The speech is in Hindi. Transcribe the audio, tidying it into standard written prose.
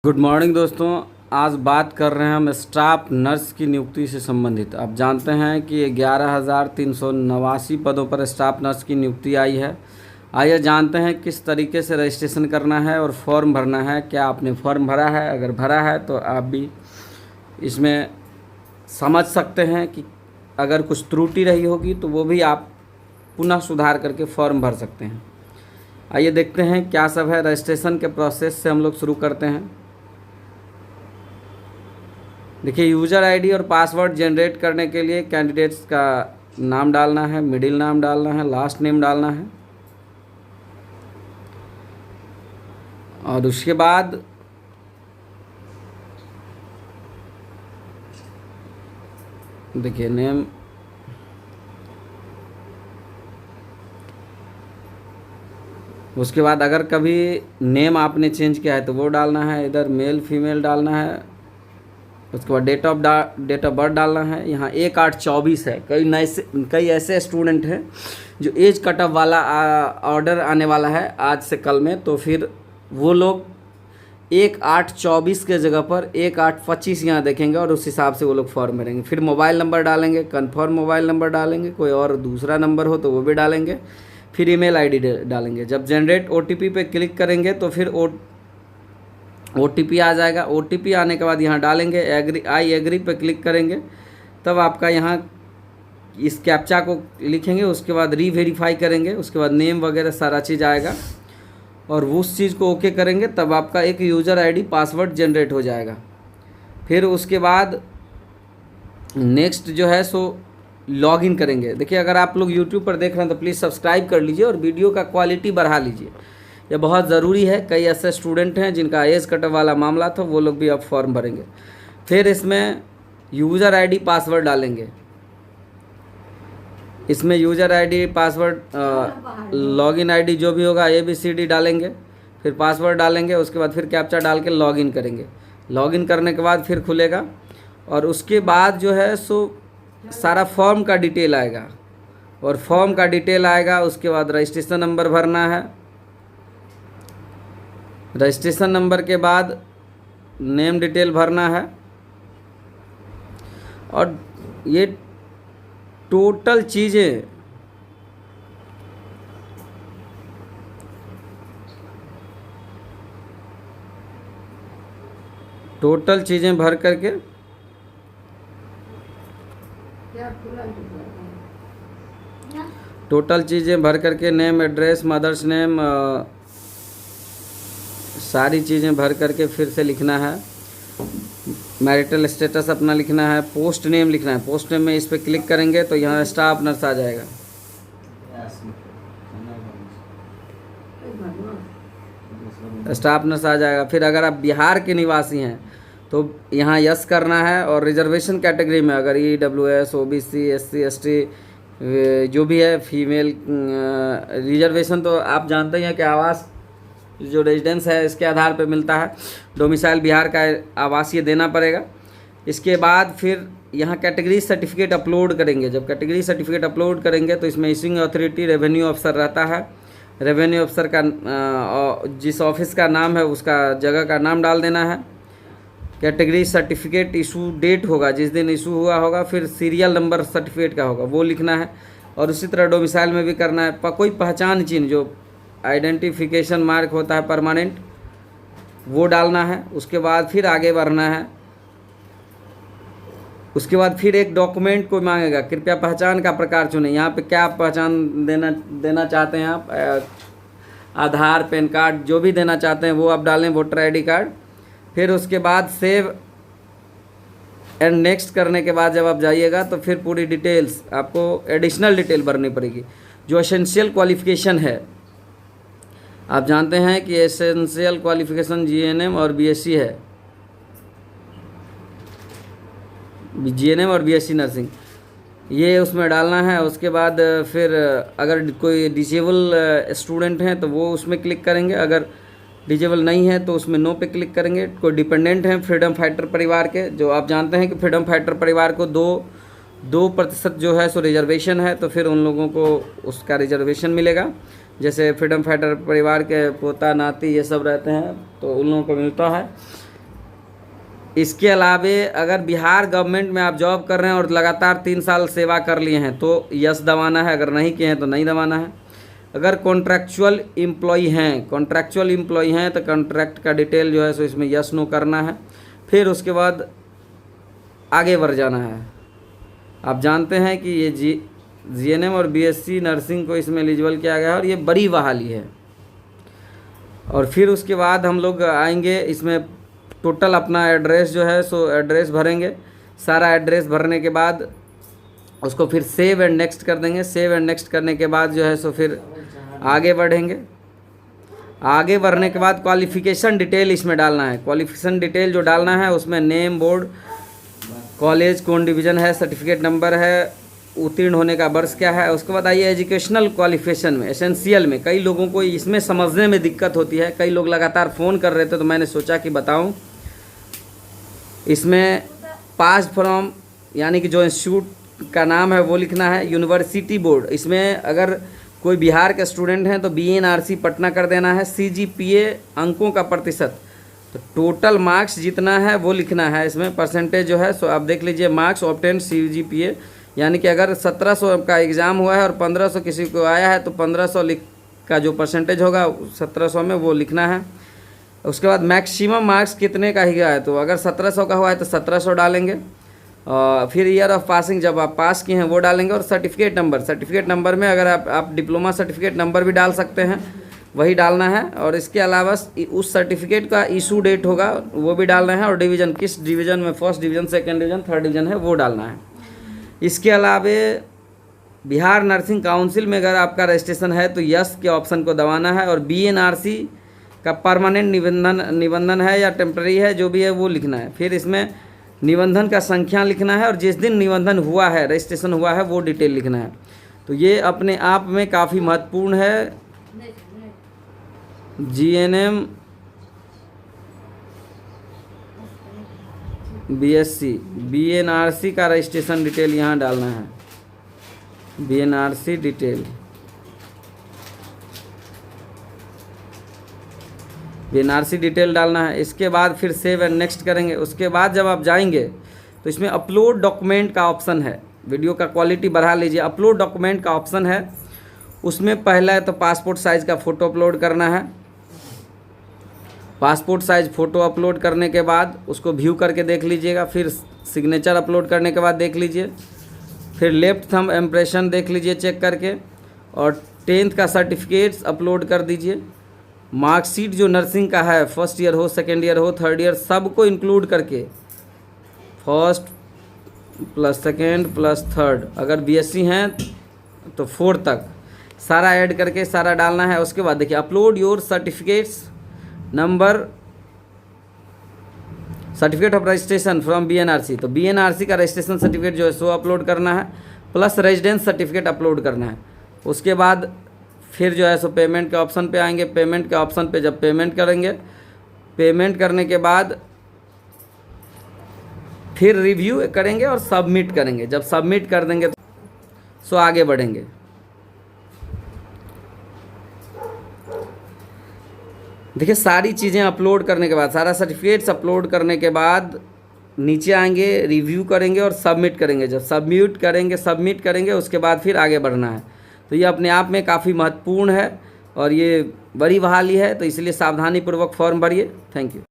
गुड मॉर्निंग दोस्तों। आज बात कर रहे हैं हम स्टाफ नर्स की नियुक्ति से संबंधित। आप जानते हैं कि 11,389 पदों पर स्टाफ नर्स की नियुक्ति आई है। आइए जानते हैं किस तरीके से रजिस्ट्रेशन करना है और फॉर्म भरना है। क्या आपने फॉर्म भरा है? अगर भरा है तो आप भी इसमें समझ सकते हैं कि अगर कुछ त्रुटि रही होगी तो वो भी आप पुनः सुधार करके फॉर्म भर सकते हैं। आइए देखते हैं क्या सब है। रजिस्ट्रेशन के प्रोसेस से हम लोग शुरू करते हैं। देखिए, यूज़र आईडी और पासवर्ड जनरेट करने के लिए कैंडिडेट्स का नाम डालना है, मिडिल नाम डालना है, लास्ट नेम डालना है और उसके बाद देखिए नेम, उसके बाद अगर कभी नेम आपने चेंज किया है तो वो डालना है, इधर मेल फीमेल डालना है। उसके बाद डेट ऑफ बर्थ डालना है। यहाँ 1/8/24 है। कई ऐसे स्टूडेंट हैं जो एज कट ऑफ वाला ऑर्डर आने वाला है आज से कल में, तो फिर वो लोग 1/8/24 के जगह पर 1/8/25 यहाँ देखेंगे और उस हिसाब से वो लोग फॉर्म भरेंगे। फिर मोबाइल नंबर डालेंगे, कन्फर्म मोबाइल नंबर डालेंगे, कोई और दूसरा नंबर हो तो वो भी डालेंगे। फिर ईमेल आईडी डालेंगे। जब जनरेट ओटीपी पे क्लिक करेंगे तो फिर ओटीपी आ जाएगा। ओटीपी आने के बाद यहाँ डालेंगे, आई एग्री पे क्लिक करेंगे, तब आपका यहाँ इस कैप्चा को लिखेंगे। उसके बाद रीवेरीफाई करेंगे, उसके बाद नेम वगैरह सारा चीज़ आएगा और उस चीज़ को ओके करेंगे, तब आपका एक यूज़र आईडी पासवर्ड जनरेट हो जाएगा। फिर उसके बाद नेक्स्ट जो है सो लॉगिन करेंगे। देखिए, अगर आप लोग यूट्यूब पर देख रहे हैं तो प्लीज़ सब्सक्राइब कर लीजिए और वीडियो का क्वालिटी बढ़ा लीजिए, यह बहुत ज़रूरी है। कई ऐसे स्टूडेंट हैं जिनका एज कट वाला मामला था, वो लोग भी अब फॉर्म भरेंगे। फिर इसमें यूज़र आईडी पासवर्ड डालेंगे। इसमें user ID password login ID जो भी होगा ABCD डालेंगे, फिर पासवर्ड डालेंगे। उसके बाद फिर कैप्चा डाल के लॉगिन करेंगे। लॉगिन करने के बाद फिर खुलेगा और उसके बाद जो है सो सारा फॉर्म का डिटेल आएगा और फॉर्म का डिटेल आएगा। उसके बाद रजिस्ट्रेशन नंबर भरना है। रजिस्ट्रेशन नंबर के बाद नेम डिटेल भरना है और ये टोटल चीज़ें भर करके नेम, एड्रेस, मदर्स नेम, सारी चीज़ें भर करके फिर से लिखना है। मैरिटल स्टेटस अपना लिखना है। पोस्ट नेम लिखना है। पोस्ट नेम में इस पर क्लिक करेंगे तो यहाँ स्टाफ नर्स आ जाएगा। स्टाफ नर्स आ जाएगा। फिर अगर आप बिहार के निवासी हैं तो यहाँ यस करना है और रिजर्वेशन कैटेगरी में अगर EWS, OBC, SC, ST जो भी है, फीमेल रिजर्वेशन तो आप जानते ही हैं कि आवास जो रेजिडेंस है इसके आधार पर मिलता है। डोमिसाइल बिहार का आवासीय देना पड़ेगा। इसके बाद फिर यहाँ कैटेगरी सर्टिफिकेट अपलोड करेंगे। जब कैटेगरी सर्टिफिकेट अपलोड करेंगे तो इसमें इशूइंग अथॉरिटी रेवेन्यू अफसर रहता है। रेवेन्यू अफसर का जिस ऑफिस का नाम है उसका जगह का नाम डाल देना है। कैटेगरी सर्टिफिकेट इशू डेट होगा, जिस दिन इशू हुआ होगा, फिर सीरियल नंबर सर्टिफिकेट का होगा वो लिखना है। और उसी तरह डोमिसाइल में भी करना है। कोई पहचान चिन्ह जो आइडेंटिफिकेशन मार्क होता है परमानेंट, वो डालना है। उसके बाद फिर आगे बढ़ना है। उसके बाद फिर एक डॉक्यूमेंट को मांगेगा, कृपया पहचान का प्रकार चुनें। यहाँ पे क्या पहचान देना चाहते हैं आप, आधार, पैन कार्ड जो भी देना चाहते हैं वो आप डालें, वोटर ID कार्ड। फिर उसके बाद सेव एंड नेक्स्ट करने के बाद जब आप जाइएगा तो फिर पूरी डिटेल्स आपको एडिशनल डिटेल भरनी पड़ेगी। जो एसेंशियल क्वालिफ़िकेशन है, आप जानते हैं कि एसेंशियल क्वालिफ़िकेशन GNM और BSc है, GNM और BSc नर्सिंग, ये उसमें डालना है। उसके बाद फिर अगर कोई डिसेबल स्टूडेंट हैं तो वो उसमें क्लिक करेंगे। अगर डिसेबल नहीं है तो उसमें नो पे क्लिक करेंगे। कोई डिपेंडेंट हैं फ्रीडम फाइटर परिवार के, जो आप जानते हैं कि फ्रीडम फाइटर परिवार को 2% जो है सो रिजर्वेशन है, तो फिर उन लोगों को उसका रिजर्वेशन मिलेगा। जैसे फ्रीडम फाइटर परिवार के पोता नाती ये सब रहते हैं तो उन लोगों को मिलता है। इसके अलावे अगर बिहार गवर्नमेंट में आप जॉब कर रहे हैं और लगातार 3 साल सेवा कर लिए हैं तो यस दबाना है, अगर नहीं किए हैं तो नहीं दबाना है। अगर कॉन्ट्रैक्चुअल एम्प्लॉई हैं तो कॉन्ट्रैक्ट का डिटेल जो है सो इसमें यस नो करना है। फिर उसके बाद आगे बढ़ जाना है। आप जानते हैं कि ये जीएनएम और बीएससी नर्सिंग को इसमें एलिजिबल किया गया है और ये बड़ी बहाली है। और फिर उसके बाद हम लोग आएंगे इसमें टोटल अपना एड्रेस जो है सो एड्रेस भरेंगे। सारा एड्रेस भरने के बाद उसको फिर सेव एंड नेक्स्ट कर देंगे। सेव एंड नेक्स्ट करने के बाद जो है सो फिर आगे बढ़ेंगे। आगे बढ़ने के बाद क्वालिफ़िकेशन डिटेल इसमें डालना है। क्वालिफ़िकेशन डिटेल जो डालना है उसमें नेम, बोर्ड, कॉलेज कौन डिवीज़न है, सर्टिफिकेट नंबर है, उत्तीर्ण होने का वर्ष क्या है। उसके बाद आइए एजुकेशनल क्वालिफिकेशन में, एसेंशियल में। कई लोगों को इसमें समझने में दिक्कत होती है, कई लोग लगातार फ़ोन कर रहे थे तो मैंने सोचा कि बताऊं। इसमें पास फ्रॉम यानी कि जो इंस्टीट्यूट का नाम है वो लिखना है। यूनिवर्सिटी बोर्ड, इसमें अगर कोई बिहार के स्टूडेंट हैं तो BNRC पटना कर देना है। CGPA अंकों का प्रतिशत, तो टोटल मार्क्स जितना है वो लिखना है। इसमें परसेंटेज जो है सो आप देख लीजिए, मार्क्स ऑब्टेन CGPA, यानी कि अगर 1700 का एग्ज़ाम हुआ है और 1500 किसी को आया है तो 1500 का जो परसेंटेज होगा 1700 में वो लिखना है। उसके बाद मैक्सिमम मार्क्स कितने का ही है, तो अगर 1700 का हुआ है तो 1700 डालेंगे। फिर ईयर ऑफ पासिंग जब आप पास किए हैं वो डालेंगे। और सर्टिफिकेट नंबर में अगर आप डिप्लोमा सर्टिफिकेट नंबर भी डाल सकते हैं, वही डालना है। और इसके अलावा उस सर्टिफिकेट का इशू डेट होगा वो भी डालना है। और डिवीज़न, किस डिवीज़न में, first division, second division, third division है वो डालना है। इसके अलावे बिहार नर्सिंग काउंसिल में अगर आपका रजिस्ट्रेशन है तो यस के ऑप्शन को दबाना है। और BNRC का परमानेंट निबंधन है या टेम्प्रेरी है, जो भी है वो लिखना है। फिर इसमें निबंधन का संख्या लिखना है और जिस दिन निबंधन हुआ है, रजिस्ट्रेशन हुआ है, वो डिटेल लिखना है। तो ये अपने आप में काफ़ी महत्वपूर्ण है। GNM BSc BNRC का रजिस्ट्रेशन डिटेल यहाँ डालना है। BNRC डिटेल, BNRC डिटेल डालना है। इसके बाद फिर सेव एंड नेक्स्ट करेंगे। उसके बाद जब आप जाएंगे तो इसमें अपलोड डॉक्यूमेंट का ऑप्शन है। वीडियो का क्वालिटी बढ़ा लीजिए। अपलोड डॉक्यूमेंट का ऑप्शन है, उसमें पहला है तो पासपोर्ट साइज़ का फ़ोटो अपलोड करना है। पासपोर्ट साइज़ फ़ोटो अपलोड करने के बाद उसको व्यू करके देख लीजिएगा। फिर सिग्नेचर अपलोड करने के बाद देख लीजिए। फिर लेफ्ट थंब इम्प्रेशन देख लीजिए चेक करके। और 10th का सर्टिफिकेट्स अपलोड कर दीजिए। मार्कशीट जो नर्सिंग का है, फर्स्ट ईयर हो, सेकेंड ईयर हो, थर्ड ईयर, सबको इंक्लूड करके, first plus second plus third, अगर BSc हैं तो 4 तक सारा ऐड करके सारा डालना है। उसके बाद देखिए upload your certificates number, certificate of registration from BNRC, तो BNRC का रजिस्ट्रेशन सर्टिफिकेट जो है सो अपलोड करना है, प्लस रेजिडेंस सर्टिफिकेट अपलोड करना है। उसके बाद फिर जो है सो पेमेंट के ऑप्शन पे आएंगे। पेमेंट के ऑप्शन पे जब पेमेंट करेंगे, पेमेंट करने के बाद फिर रिव्यू करेंगे और सबमिट करेंगे। जब सबमिट कर देंगे तो सो आगे बढ़ेंगे। देखिए सारी चीज़ें अपलोड करने के बाद, सारा सर्टिफिकेट्स अपलोड करने के बाद नीचे आएंगे, रिव्यू करेंगे और सबमिट करेंगे। जब सबमिट करेंगे उसके बाद फिर आगे बढ़ना है। तो ये अपने आप में काफ़ी महत्वपूर्ण है और ये बड़ी बहाली है, तो इसलिए सावधानीपूर्वक फॉर्म भरिए। Thank you.